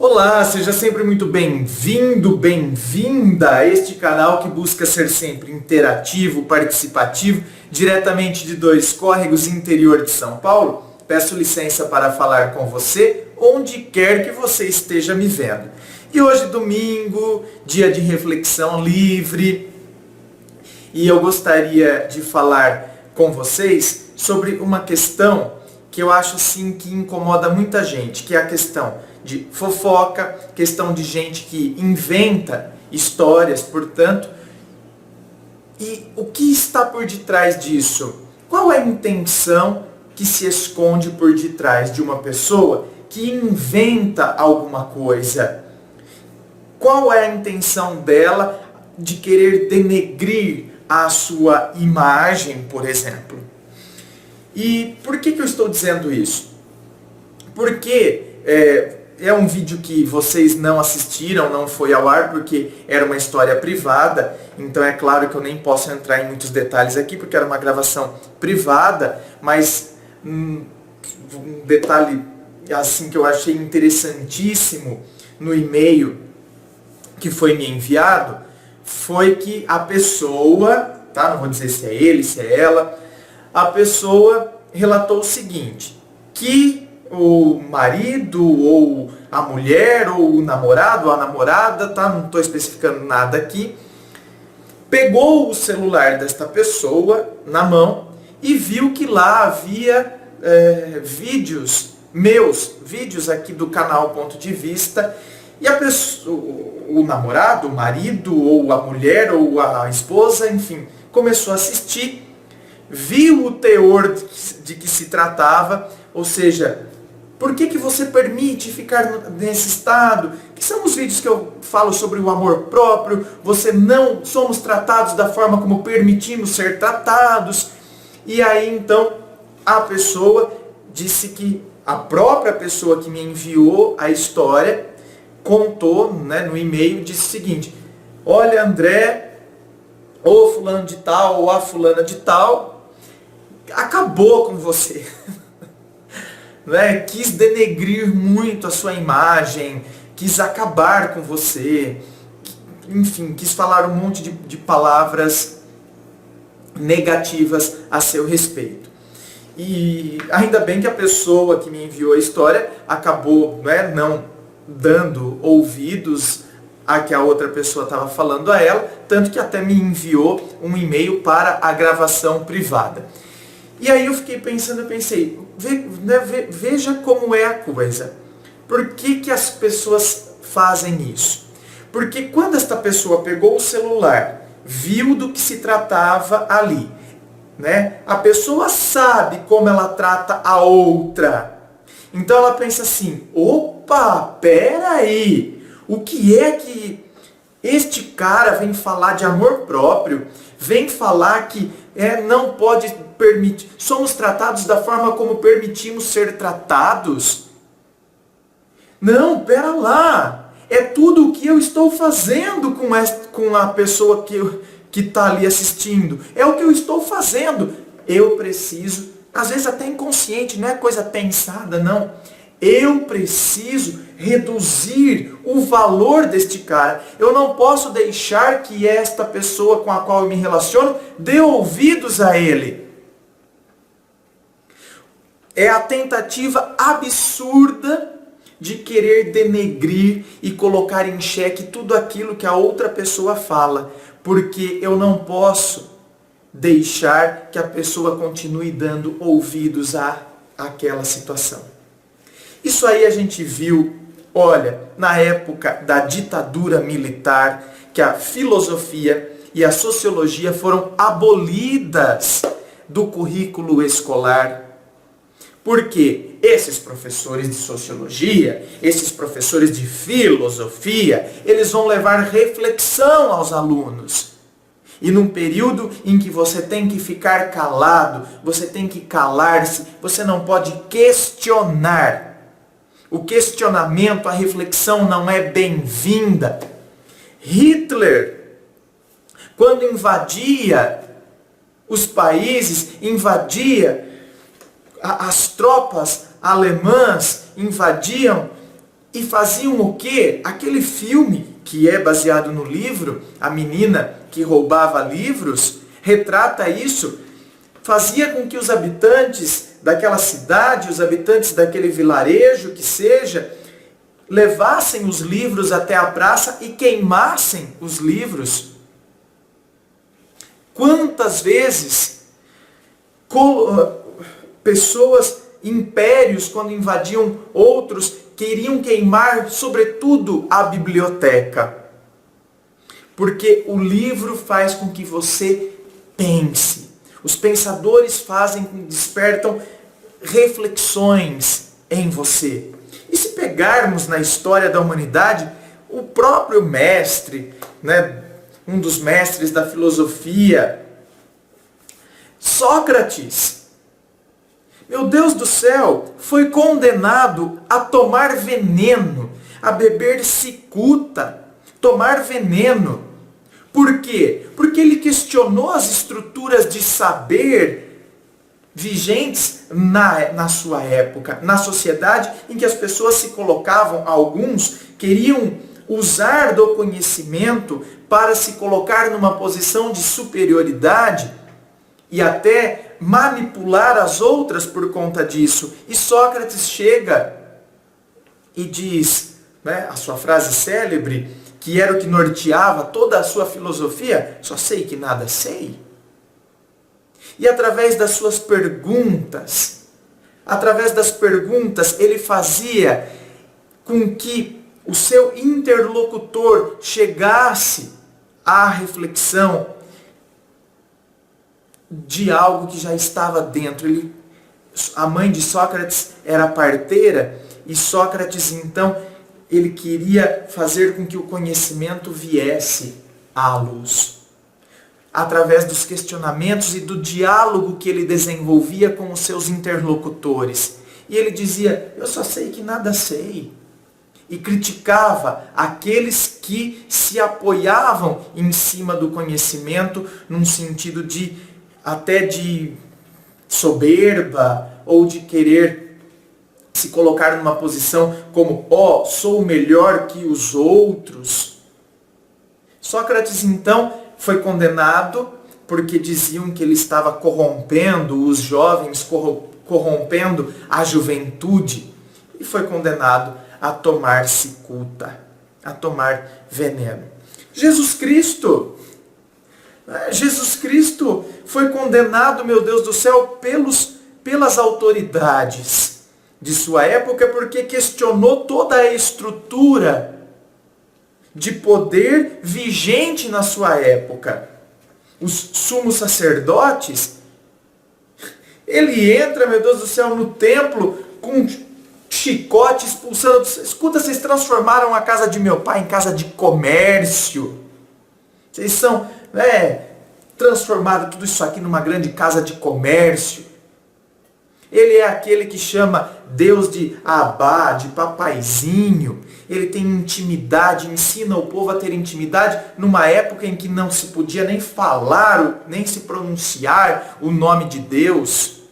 Olá, seja sempre muito bem-vindo, bem-vinda a este canal que busca ser sempre interativo, participativo, diretamente de Dois Córregos, interior de São Paulo. Peço licença para falar com você, onde quer que você esteja me vendo. E hoje, domingo, dia de reflexão livre, e eu gostaria de falar com vocês sobre uma questão que eu acho assim que incomoda muita gente, que é a questão de fofoca, questão de gente que inventa histórias, portanto. E o que está por detrás disso? Qual é a intenção que se esconde por detrás de uma pessoa que inventa alguma coisa? Qual é a intenção dela de querer denegrir a sua imagem, por exemplo? E por que eu estou dizendo isso? Porque é um vídeo que vocês não assistiram, não foi ao ar, porque era uma história privada, então é claro que eu nem posso entrar em muitos detalhes aqui, porque era uma gravação privada, mas um detalhe assim que eu achei interessantíssimo no e-mail que foi me enviado, foi que a pessoa, tá? Não vou dizer se é ele, se é ela, a pessoa relatou o seguinte, que o marido, ou a mulher, ou o namorado, ou a namorada, tá? Não estou especificando nada aqui, pegou o celular desta pessoa na mão e viu que lá havia vídeos meus, vídeos aqui do canal Ponto de Vista, e a pessoa, o namorado, o marido, ou a mulher, ou a esposa, enfim, começou a assistir, viu o teor de que se tratava, ou seja, por que você permite ficar nesse estado? Que são os vídeos que eu falo sobre o amor próprio, você não somos tratados da forma como permitimos ser tratados. E aí então a pessoa disse que a própria pessoa que me enviou a história contou, né, no e-mail, disse o seguinte: olha, André, ou fulano de tal, ou a fulana de tal, acabou com você. Né? Quis denegrir muito a sua imagem, quis acabar com você, enfim, quis falar um monte de palavras negativas a seu respeito. E ainda bem que a pessoa que me enviou a história acabou, né, não dando ouvidos a que a outra pessoa estava falando a ela, tanto que até me enviou um e-mail para a gravação privada. E aí eu fiquei pensando, veja como é a coisa. Por que as pessoas fazem isso? Porque quando esta pessoa pegou o celular, viu do que se tratava ali, né? A pessoa sabe como ela trata a outra. Então ela pensa assim, opa, peraí, o que é que este cara vem falar de amor próprio, vem falar que não pode permitir, somos tratados da forma como permitimos ser tratados? Não, pera lá, é tudo o que eu estou fazendo com a pessoa que está ali assistindo, é o que eu estou fazendo, eu preciso, às vezes até inconsciente, não é coisa pensada, não. Eu preciso reduzir o valor deste cara. Eu não posso deixar que esta pessoa com a qual eu me relaciono dê ouvidos a ele. É a tentativa absurda de querer denegrir e colocar em xeque tudo aquilo que a outra pessoa fala. Porque eu não posso deixar que a pessoa continue dando ouvidos àquela situação. Isso aí a gente viu, olha, na época da ditadura militar, que a filosofia e a sociologia foram abolidas do currículo escolar. Porque esses professores de sociologia, esses professores de filosofia, eles vão levar reflexão aos alunos. E num período em que você tem que ficar calado, você tem que calar-se, você não pode questionar. O questionamento, a reflexão não é bem-vinda. Hitler, quando invadia os países, invadia as tropas alemãs, invadiam E faziam o quê? Aquele filme, que é baseado no livro, A Menina que Roubava Livros, retrata isso, fazia com que os habitantes daquela cidade, os habitantes daquele vilarejo, que seja, levassem os livros até a praça e queimassem os livros. Quantas vezes pessoas, impérios, quando invadiam outros, queriam queimar, sobretudo, a biblioteca. Porque o livro faz com que você pense. Os pensadores despertam reflexões em você. E se pegarmos na história da humanidade, o próprio mestre, um dos mestres da filosofia, Sócrates, meu Deus do céu, foi condenado a tomar veneno, a beber cicuta, tomar veneno. Por quê? Porque ele questionou as estruturas de saber vigentes na sua época, na sociedade em que as pessoas se colocavam, alguns queriam usar do conhecimento para se colocar numa posição de superioridade e até manipular as outras por conta disso. E Sócrates chega e diz, a sua frase célebre, que era o que norteava toda a sua filosofia: só sei que nada sei. E através das suas perguntas, ele fazia com que o seu interlocutor chegasse à reflexão de algo que já estava dentro. A mãe de Sócrates era parteira, e Sócrates, então, ele queria fazer com que o conhecimento viesse à luz, através dos questionamentos e do diálogo que ele desenvolvia com os seus interlocutores. E ele dizia: eu só sei que nada sei. E criticava aqueles que se apoiavam em cima do conhecimento, num sentido até de soberba, ou de querer se colocar numa posição como, sou melhor que os outros. Sócrates, então, foi condenado porque diziam que ele estava corrompendo os jovens, corrompendo a juventude, e foi condenado a tomar cicuta, a tomar veneno. Jesus Cristo foi condenado, meu Deus do céu, pelas autoridades de sua época, porque questionou toda a estrutura de poder vigente na sua época. Os sumos sacerdotes, ele entra, meu Deus do céu, no templo com chicote expulsando. Escuta, vocês transformaram a casa de meu pai em casa de comércio. Vocês transformaram tudo isso aqui numa grande casa de comércio. Ele é aquele que chama Deus de Abá, de papaizinho. Ele tem intimidade, ensina o povo a ter intimidade numa época em que não se podia nem falar, nem se pronunciar o nome de Deus.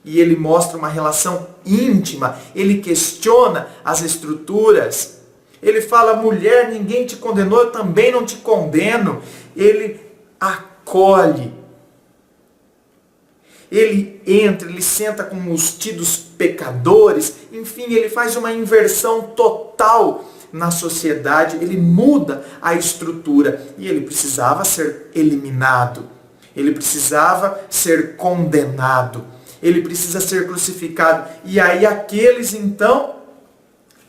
E ele mostra uma relação íntima, ele questiona as estruturas. Ele fala: mulher, ninguém te condenou, eu também não te condeno. Ele acolhe. Ele entra, ele senta com os tidos pecadores, enfim, ele faz uma inversão total na sociedade, ele muda a estrutura, e ele precisava ser eliminado, ele precisava ser condenado, ele precisa ser crucificado. E aí aqueles então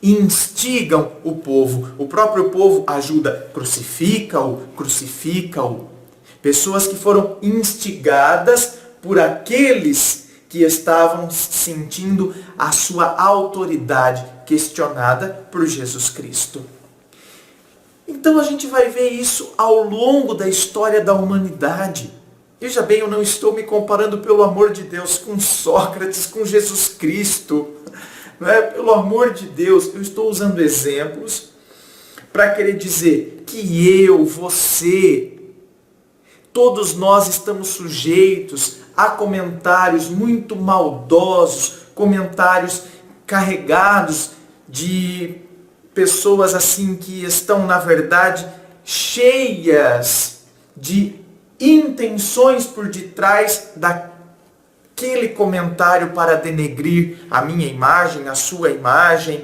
instigam o povo, o próprio povo ajuda, crucifica-o. Pessoas que foram instigadas por aqueles que estavam sentindo a sua autoridade questionada por Jesus Cristo. Então a gente vai ver isso ao longo da história da humanidade. Veja bem, eu não estou me comparando, pelo amor de Deus, com Sócrates, com Jesus Cristo. Não é? Pelo amor de Deus, eu estou usando exemplos para querer dizer que eu, você, todos nós estamos sujeitos a comentários muito maldosos, comentários carregados de pessoas assim que estão, na verdade, cheias de intenções por detrás daquele comentário para denegrir a minha imagem, a sua imagem.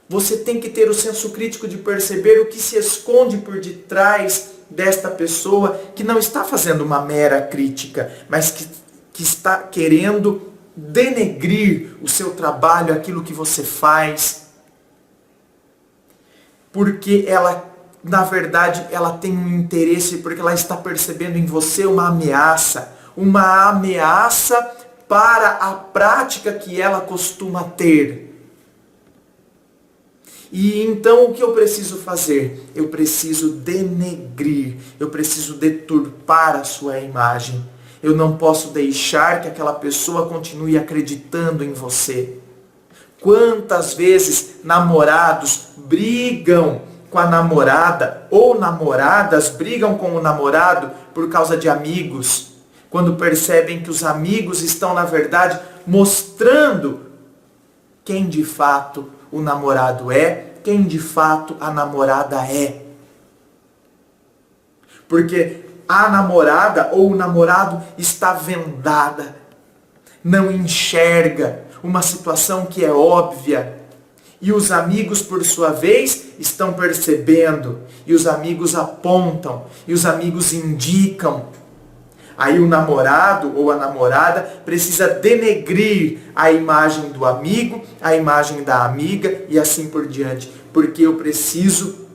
Você tem que ter o senso crítico de perceber o que se esconde por detrás desta pessoa que não está fazendo uma mera crítica, mas que está querendo denegrir o seu trabalho, aquilo que você faz. Porque ela, na verdade, ela tem um interesse, porque ela está percebendo em você uma ameaça para a prática que ela costuma ter. E então o que eu preciso fazer? Eu preciso denegrir, eu preciso deturpar a sua imagem. Eu não posso deixar que aquela pessoa continue acreditando em você. Quantas vezes namorados brigam com a namorada ou namoradas brigam com o namorado por causa de amigos, quando percebem que os amigos estão, na verdade, mostrando quem de fato o namorado é, quem de fato a namorada é. Porque a namorada ou o namorado está vendada, não enxerga uma situação que é óbvia. E os amigos, por sua vez, estão percebendo. E os amigos apontam. E os amigos indicam. Aí o namorado ou a namorada precisa denegrir a imagem do amigo, a imagem da amiga e assim por diante. Porque eu preciso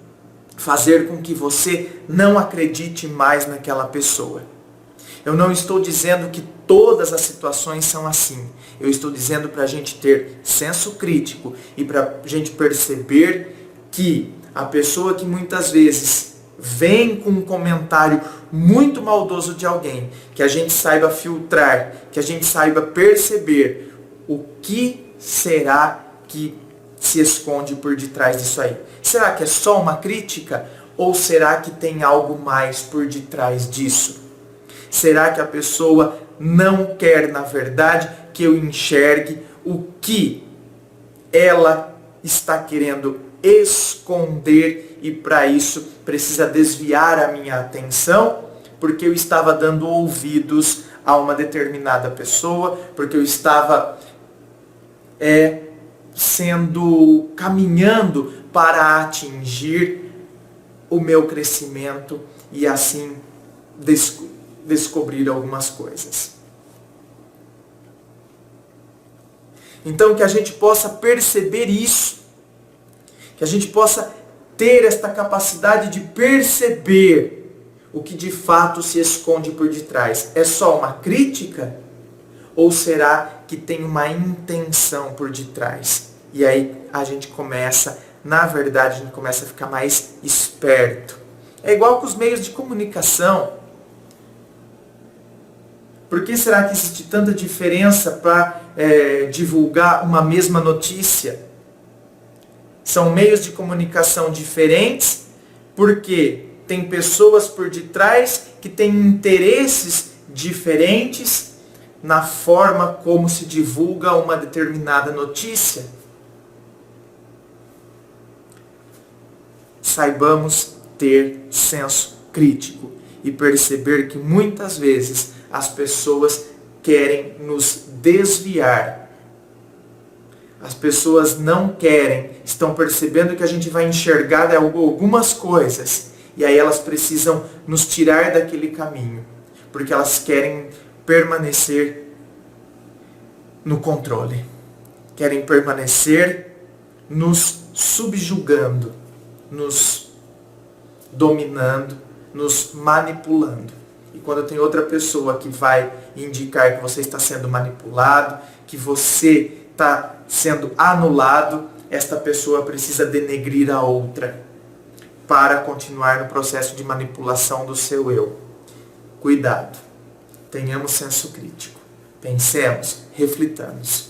fazer com que você não acredite mais naquela pessoa. Eu não estou dizendo que todas as situações são assim. Eu estou dizendo para a gente ter senso crítico e para a gente perceber que a pessoa que muitas vezes vem com um comentário muito maldoso de alguém, que a gente saiba filtrar, que a gente saiba perceber o que será que se esconde por detrás disso aí. Será que é só uma crítica? Ou será que tem algo mais por detrás disso? Será que a pessoa não quer, na verdade, que eu enxergue o que ela está querendo esconder e para isso precisa desviar a minha atenção porque eu estava dando ouvidos a uma determinada pessoa, porque eu estava caminhando para atingir o meu crescimento e assim descobrir algumas coisas. Então que a gente possa perceber isso, que a gente possa ter esta capacidade de perceber o que de fato se esconde por detrás. É só uma crítica? Ou será que tem uma intenção por detrás? E aí a gente começa, na verdade, a gente começa a ficar mais esperto. É igual com os meios de comunicação. Por que será que existe tanta diferença para divulgar uma mesma notícia? São meios de comunicação diferentes, porque tem pessoas por detrás que têm interesses diferentes na forma como se divulga uma determinada notícia. Saibamos ter senso crítico e perceber que muitas vezes as pessoas querem nos desviar. As pessoas não querem, estão percebendo que a gente vai enxergar algumas coisas. E aí elas precisam nos tirar daquele caminho. Porque elas querem permanecer no controle. Querem permanecer nos subjugando, nos dominando, nos manipulando. E quando tem outra pessoa que vai indicar que você está sendo manipulado, que você está sendo anulado, esta pessoa precisa denegrir a outra para continuar no processo de manipulação do seu eu. Cuidado. Tenhamos senso crítico. Pensemos, reflitamos.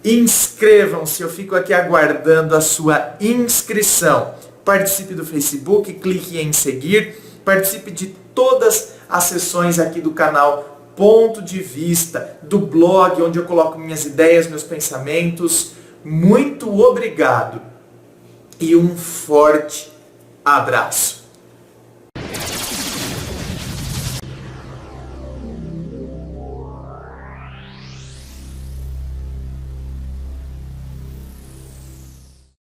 Inscrevam-se, eu fico aqui aguardando a sua inscrição. Participe do Facebook, clique em seguir, participe de todas as sessões aqui do canal Ponto de Vista, do blog, onde eu coloco minhas ideias, meus pensamentos. Muito obrigado! e um forte abraço.